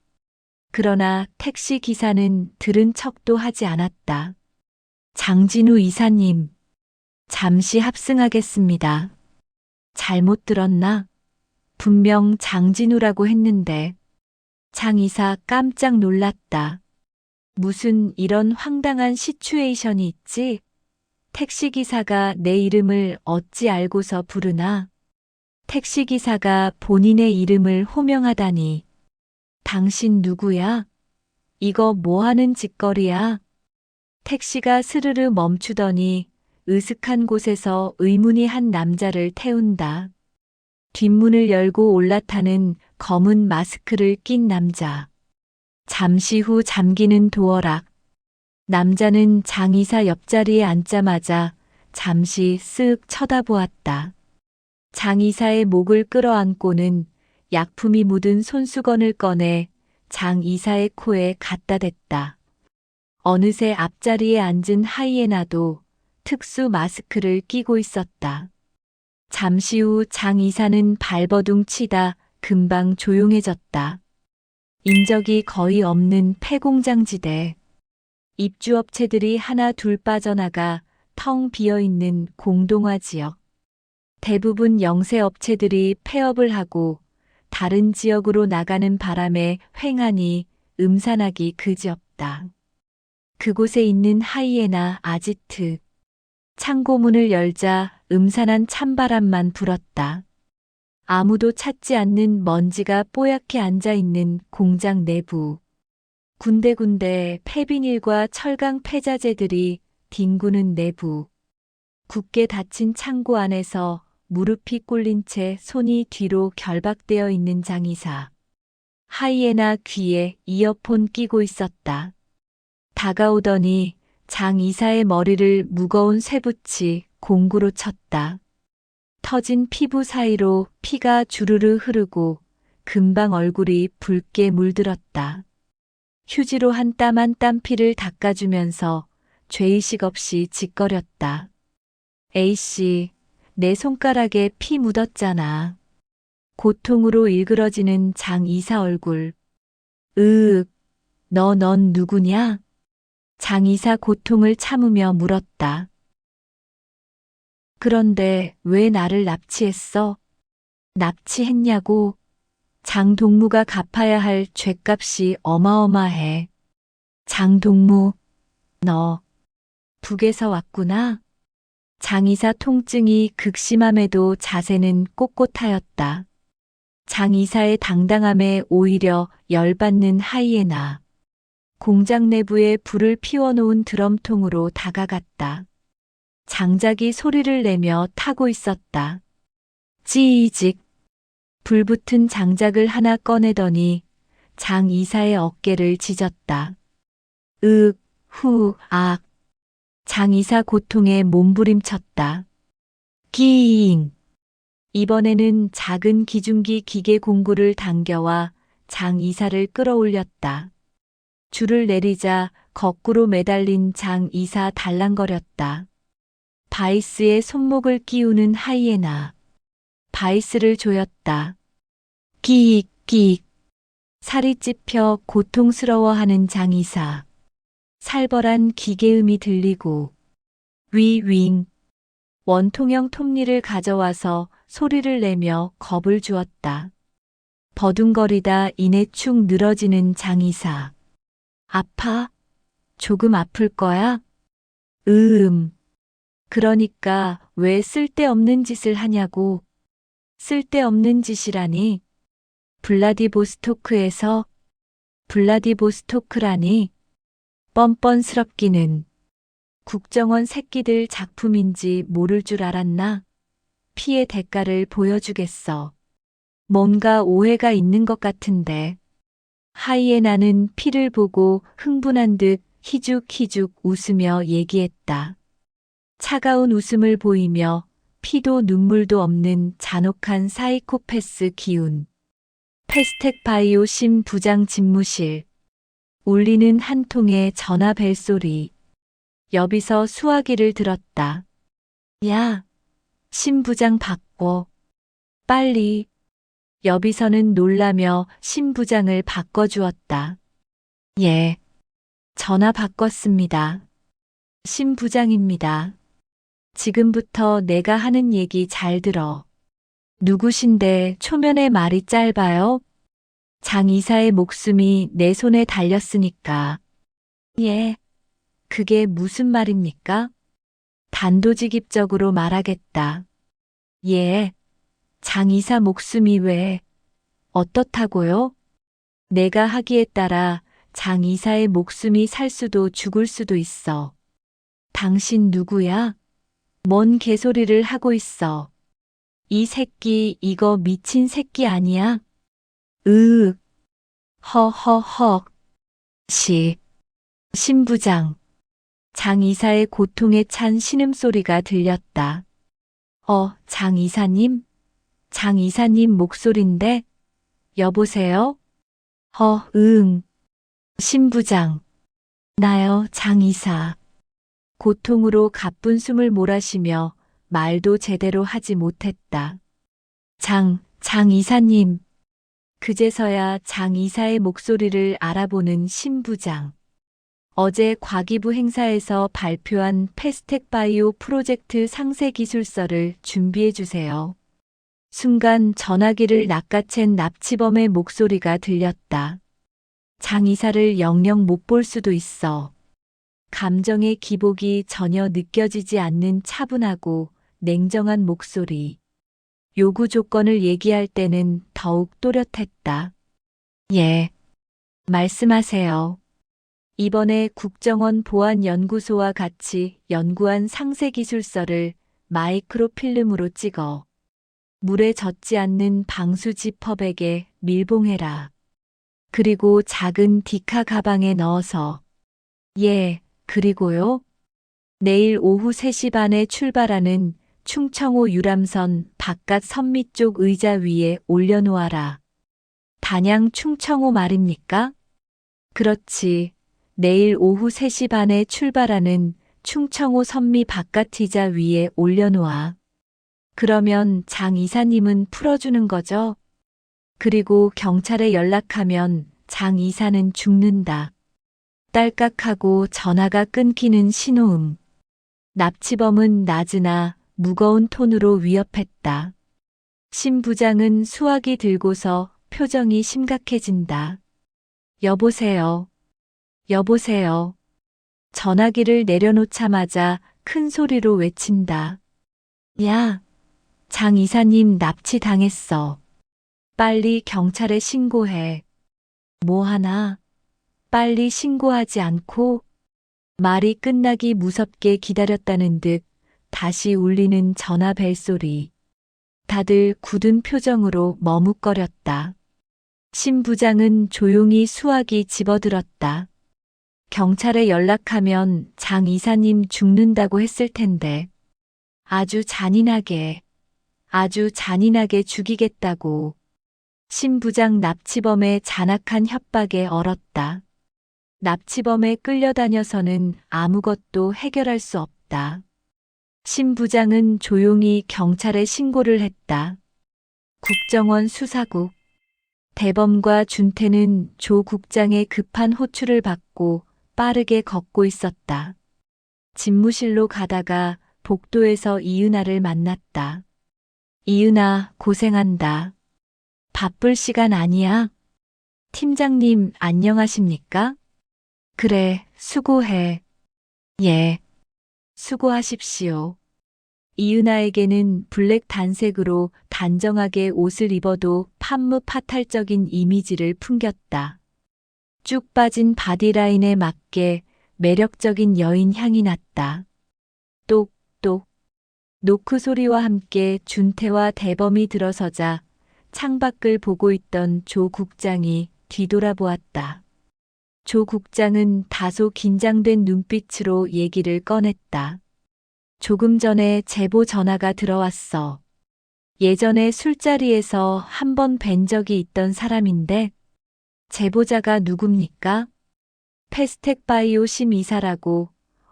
그러나 택시 기사는 들은 척도 하지 않았다. 장진우 이사님, 잠시 합승하겠습니다. 잘못 들었나? 분명 장진우라고 했는데. 장 이사 깜짝 놀랐다. 무슨 이런 황당한 시츄에이션이 있지? 택시기사가 내 이름을 어찌 알고서 부르나? 택시기사가 본인의 이름을 호명하다니. 당신 누구야? 이거 뭐하는 짓거리야? 택시가 스르르 멈추더니 으슥한 곳에서 의문이 한 남자를 태운다. 뒷문을 열고 올라타는 검은 마스크를 낀 남자. 잠시 후 잠기는 도어락. 남자는 장 이사 옆자리에 앉자마자 잠시 쓱 쳐다보았다. 장 이사의 목을 끌어안고는 약품이 묻은 손수건을 꺼내 장 이사의 코에 갖다 댔다. 어느새 앞자리에 앉은 하이에나도 특수 마스크를 끼고 있었다. 잠시 후 장 이사는 발버둥 치다 금방 조용해졌다. 인적이 거의 없는 폐공장지대. 입주업체들이 하나 둘 빠져나가 텅 비어있는 공동화 지역. 대부분 영세업체들이 폐업을 하고 다른 지역으로 나가는 바람에 횡하니 음산하기 그지없다. 그곳에 있는 하이에나 아지트. 창고문을 열자 음산한 찬바람만 불었다. 아무도 찾지 않는 먼지가 뽀얗게 앉아있는 공장 내부. 군데군데 폐비닐과 철강 폐자재들이 뒹구는 내부. 굳게 닫힌 창고 안에서 무릎이 꿇린 채 손이 뒤로 결박되어 있는 장이사. 하이에나 귀에 이어폰 끼고 있었다. 다가오더니 장이사의 머리를 무거운 쇠붙이 공구로 쳤다. 터진 피부 사이로 피가 주르르 흐르고 금방 얼굴이 붉게 물들었다. 휴지로 한 땀 한 땀 피를 닦아주면서 죄의식 없이 짓거렸다. A씨, 내 손가락에 피 묻었잖아. 고통으로 일그러지는 장 이사 얼굴. 으윽, 넌 누구냐? 장 이사 고통을 참으며 물었다. 그런데 왜 나를 납치했어? 납치했냐고? 장동무가 갚아야 할 죗값이 어마어마해. 장동무, 너 북에서 왔구나. 장이사 통증이 극심함에도 자세는 꼿꼿하였다. 장이사의 당당함에 오히려 열받는 하이에나. 공장 내부에 불을 피워놓은 드럼통으로 다가갔다. 장작이 소리를 내며 타고 있었다. 찌직. 불붙은 장작을 하나 꺼내더니 장 이사의 어깨를 찢었다. 윽, 후, 악. 장 이사 고통에 몸부림쳤다. 끼잉. 이번에는 작은 기중기 기계 공구를 당겨와 장 이사를 끌어올렸다. 줄을 내리자 거꾸로 매달린 장 이사 달랑거렸다. 바이스의 손목을 끼우는 하이에나. 바이스를 조였다. 끼익, 끼익. 살이 찝혀 고통스러워하는 장이사. 살벌한 기계음이 들리고 위윙. 원통형 톱니를 가져와서 소리를 내며 겁을 주었다. 버둥거리다 이내 축 늘어지는 장이사. 아파? 조금 아플 거야? 그러니까 왜 쓸데없는 짓을 하냐고. 쓸데없는 짓이라니. 블라디보스토크에서. 블라디보스토크라니. 뻔뻔스럽기는. 국정원 새끼들 작품인지 모를 줄 알았나? 피의 대가를 보여주겠어. 뭔가 오해가 있는 것 같은데. 하이에나는 피를 보고 흥분한 듯 희죽희죽 웃으며 얘기했다. 차가운 웃음을 보이며 피도 눈물도 없는 잔혹한 사이코패스 기운. 패스텍 바이오 심 부장 집무실. 울리는 한 통의 전화 벨소리. 여비서 수화기를 들었다. 야, 심 부장 바꿔. 빨리. 여비서는 놀라며 심 부장을 바꿔주었다. 예. 전화 바꿨습니다. 심 부장입니다. 지금부터 내가 하는 얘기 잘 들어. 누구신데 초면에 말이 짧아요? 장 이사의 목숨이 내 손에 달렸으니까. 예. 그게 무슨 말입니까? 단도직입적으로 말하겠다. 예. 장 이사 목숨이 왜 어떻다고요? 내가 하기에 따라 장 이사의 목숨이 살 수도 죽을 수도 있어. 당신 누구야? 뭔 개소리를 하고 있어. 이 새끼 이거 미친 새끼 아니야? 으윽. 허허헉. 신부장. 장 이사의 고통에 찬 신음소리가 들렸다. 장 이사님? 장 이사님 목소린데? 여보세요? 응. 신부장. 나요, 장 이사. 고통으로 가쁜 숨을 몰아쉬며 말도 제대로 하지 못했다. 장 이사님. 그제서야 장 이사의 목소리를 알아보는 신부장. 어제 과기부 행사에서 발표한 패스텍 바이오 프로젝트 상세 기술서를 준비해 주세요. 순간 전화기를 낚아챈 납치범의 목소리가 들렸다. 장 이사를 영영 못 볼 수도 있어. 감정의 기복이 전혀 느껴지지 않는 차분하고 냉정한 목소리. 요구 조건을 얘기할 때는 더욱 또렷했다. 예. 말씀하세요. 이번에 국정원 보안연구소와 같이 연구한 상세기술서를 마이크로필름으로 찍어 물에 젖지 않는 방수 지퍼백에 밀봉해라. 그리고 작은 디카 가방에 넣어서. 예, 그리고요. 내일 오후 3시 반에 출발하는 충청호 유람선 바깥 선미 쪽 의자 위에 올려놓아라. 단양 충청호 말입니까? 그렇지. 내일 오후 3시 반에 출발하는 충청호 선미 바깥 의자 위에 올려놓아. 그러면 장 이사님은 풀어주는 거죠? 그리고 경찰에 연락하면 장 이사는 죽는다. 딸깍하고 전화가 끊기는 신호음. 납치범은 낮으나 무거운 톤으로 위협했다. 신 부장은 수화기 들고서 표정이 심각해진다. 여보세요. 여보세요. 전화기를 내려놓자마자 큰 소리로 외친다. 야, 장 이사님 납치 당했어. 빨리 경찰에 신고해. 뭐 하나? 빨리 신고하지 않고? 말이 끝나기 무섭게 기다렸다는 듯 다시 울리는 전화 벨소리. 다들 굳은 표정으로 머뭇거렸다. 신 부장은 조용히 수화기 집어들었다. 경찰에 연락하면 장 이사님 죽는다고 했을 텐데. 아주 잔인하게 죽이겠다고. 신 부장 납치범의 잔악한 협박에 얼었다. 납치범에 끌려다녀서는 아무것도 해결할 수 없다. 신 부장은 조용히 경찰에 신고를 했다. 국정원 수사국. 대범과 준태는 조 국장의 급한 호출을 받고 빠르게 걷고 있었다. 집무실로 가다가 복도에서 이은아를 만났다. 이은아, 고생한다. 바쁠 시간 아니야? 팀장님, 안녕하십니까? 그래, 수고해. 예, 수고하십시오. 이은아에게는 블랙 단색으로 단정하게 옷을 입어도 판무파탈적인 이미지를 풍겼다. 쭉 빠진 바디라인에 맞게 매력적인 여인 향이 났다. 똑똑. 노크 소리와 함께 준태와 대범이 들어서자 창밖을 보고 있던 조 국장이 뒤돌아보았다. 조 국장은 다소 긴장된 눈빛으로 얘기를 꺼냈다. 조금 전에 제보 전화가 들어왔어. 예전에 술자리에서 한 번 뵌 적이 있던 사람인데 제보자가 누굽니까? 패스텍 바이오 심 이사라고.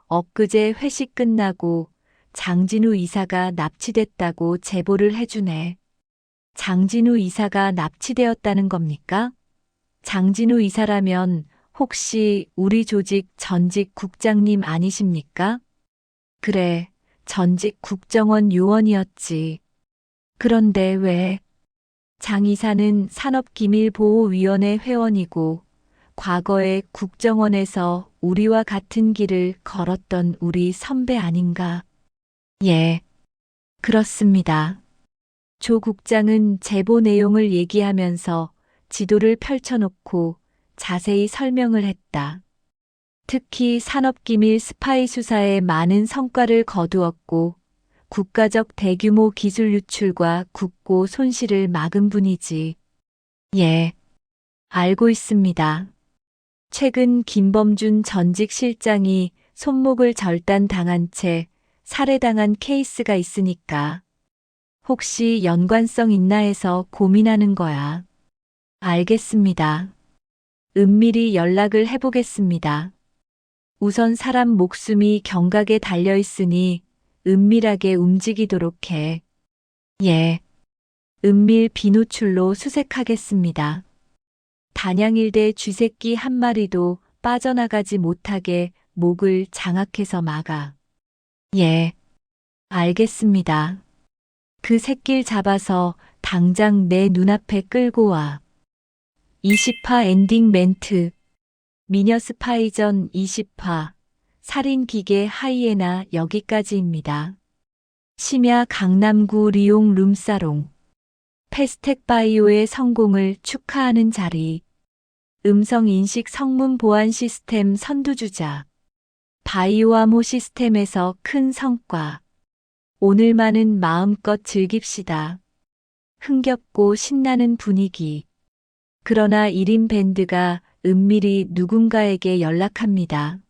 엊그제 회식 끝나고 장진우 이사가 납치됐다고 제보를 해주네. 장진우 이사가 납치되었다는 겁니까? 장진우 이사라면 혹시 우리 조직 전직 국장님 아니십니까? 그래, 전직 국정원 요원이었지. 그런데 왜? 장 이사는 산업기밀보호위원회 회원이고 과거에 국정원에서 우리와 같은 길을 걸었던 우리 선배 아닌가? 예, 그렇습니다. 조 국장은 제보 내용을 얘기하면서 지도를 펼쳐놓고 자세히 설명을 했다. 특히 산업기밀 스파이 수사에 많은 성과를 거두었고 국가적 대규모 기술 유출과 국고 손실을 막은 분이지. 예, 알고 있습니다. 최근 김범준 전직 실장이 손목을 절단당한 채 살해당한 케이스가 있으니까 혹시 연관성 있나 해서 고민하는 거야. 알겠습니다. 은밀히 연락을 해보겠습니다. 우선 사람 목숨이 경각에 달려 있으니 은밀하게 움직이도록 해. 예. 은밀 비노출로 수색하겠습니다. 단양일대 쥐새끼 한 마리도 빠져나가지 못하게 목을 장악해서 막아. 예. 알겠습니다. 그 새끼를 잡아서 당장 내 눈앞에 끌고 와. 20화 엔딩 멘트. 미녀 스파이전 20화. 살인기계 하이에나 여기까지입니다. 심야 강남구 리용 룸사롱. 패스텍바이오의 성공을 축하하는 자리. 음성인식 성문 보안 시스템 선두주자. 바이오암호 시스템에서 큰 성과. 오늘만은 마음껏 즐깁시다. 흥겹고 신나는 분위기. 그러나 1인 밴드가 은밀히 누군가에게 연락합니다.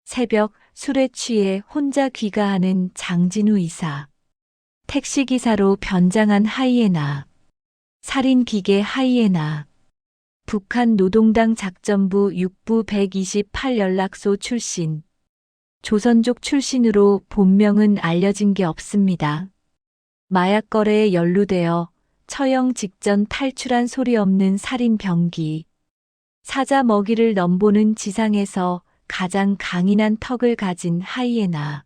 새벽 술에 취해 혼자 귀가하는 장진우 이사. 택시기사로 변장한 하이에나. 살인기계 하이에나. 북한 노동당 작전부 6부 128 연락소 출신. 조선족 출신으로 본명은 알려진 게 없습니다. 마약 거래에 연루되어 처형 직전 탈출한 소리 없는 살인 병기. 사자 먹이를 넘보는 지상에서 가장 강인한 턱을 가진 하이에나.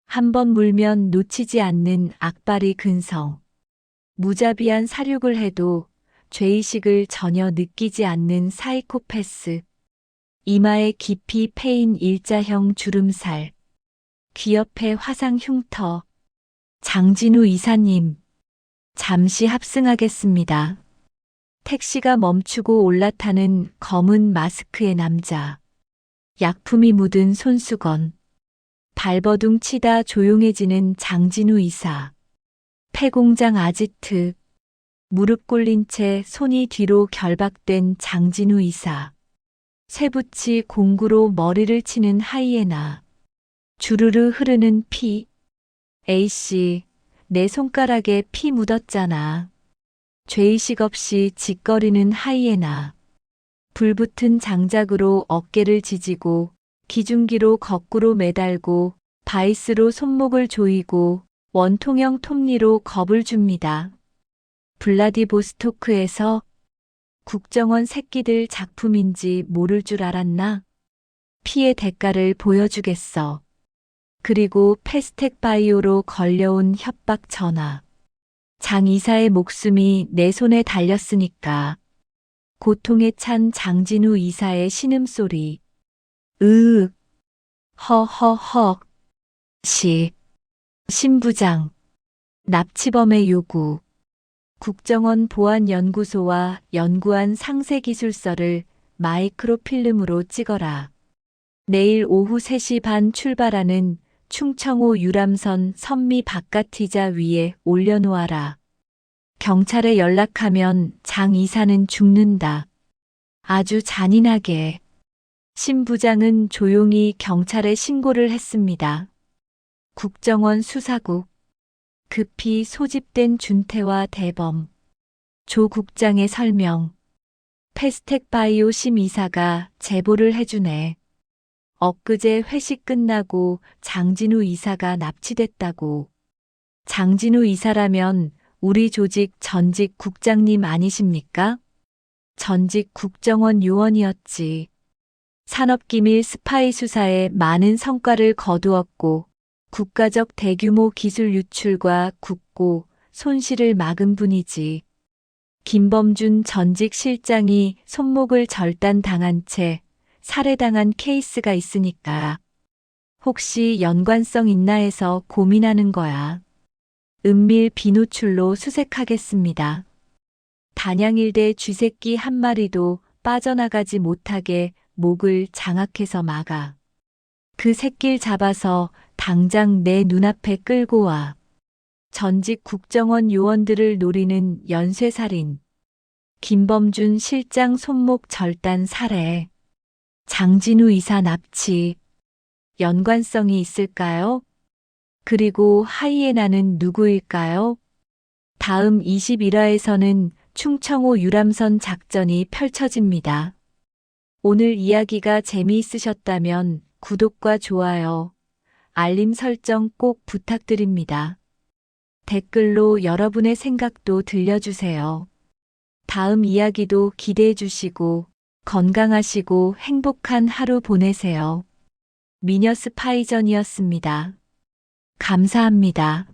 한번 물면 놓치지 않는 악바리 근성. 무자비한 살육을 해도 죄의식을 전혀 느끼지 않는 사이코패스. 이마에 깊이 패인 일자형 주름살. 귀 옆에 화상 흉터. 장진우 이사님. 잠시 합승하겠습니다. 택시가 멈추고 올라타는 검은 마스크의 남자. 약품이 묻은 손수건. 발버둥 치다 조용해지는 장진우 이사. 폐공장 아지트. 무릎 꿇린 채 손이 뒤로 결박된 장진우 이사. 쇠붙이 공구로 머리를 치는 하이에나. 주르르 흐르는 피. A씨, 내 손가락에 피 묻었잖아. 죄의식 없이 짓거리는 하이에나. 불붙은 장작으로 어깨를 지지고 기중기로 거꾸로 매달고 바이스로 손목을 조이고 원통형 톱니로 겁을 줍니다. 블라디보스토크에서 국정원 새끼들 작품인지 모를 줄 알았나? 피의 대가를 보여주겠어. 그리고 패스텍바이오로 걸려온 협박 전화. 장 이사의 목숨이 내 손에 달렸으니까. 고통에 찬 장진우 이사의 신음소리. 으윽. 허허허. 신부장. 납치범의 요구. 국정원 보안연구소와 연구한 상세기술서를 마이크로필름으로 찍어라. 내일 오후 3시 반 출발하는 충청호 유람선 선미 바깥의자 위에 올려놓아라. 경찰에 연락하면 장 이사는 죽는다. 아주 잔인하게. 신 부장은 조용히 경찰에 신고를 했습니다. 국정원 수사국. 급히 소집된 준태와 대범. 조 국장의 설명. 패스텍바이오 심 이사가 제보를 해주네. 엊그제 회식 끝나고 장진우 이사가 납치됐다고. 장진우 이사라면 우리 조직 전직 국장님 아니십니까? 전직 국정원 요원이었지. 산업기밀 스파이 수사에 많은 성과를 거두었고 국가적 대규모 기술 유출과 국고, 손실을 막은 분이지. 김범준 전직 실장이 손목을 절단당한 채 살해당한 케이스가 있으니까. 혹시 연관성 있나 해서 고민하는 거야. 은밀 비노출로 수색하겠습니다. 단양일대 쥐새끼 한 마리도 빠져나가지 못하게 목을 장악해서 막아. 그 새끼를 잡아서 당장 내 눈앞에 끌고 와. 전직 국정원 요원들을 노리는 연쇄살인. 김범준 실장 손목 절단 살해. 장진우 이사 납치. 연관성이 있을까요? 그리고 하이에나는 누구일까요? 다음 21화에서는 충청호 유람선 작전이 펼쳐집니다. 오늘 이야기가 재미있으셨다면 구독과 좋아요, 알림 설정 꼭 부탁드립니다. 댓글로 여러분의 생각도 들려주세요. 다음 이야기도 기대해 주시고 건강하시고 행복한 하루 보내세요. 미녀 스파이전이었습니다. 감사합니다.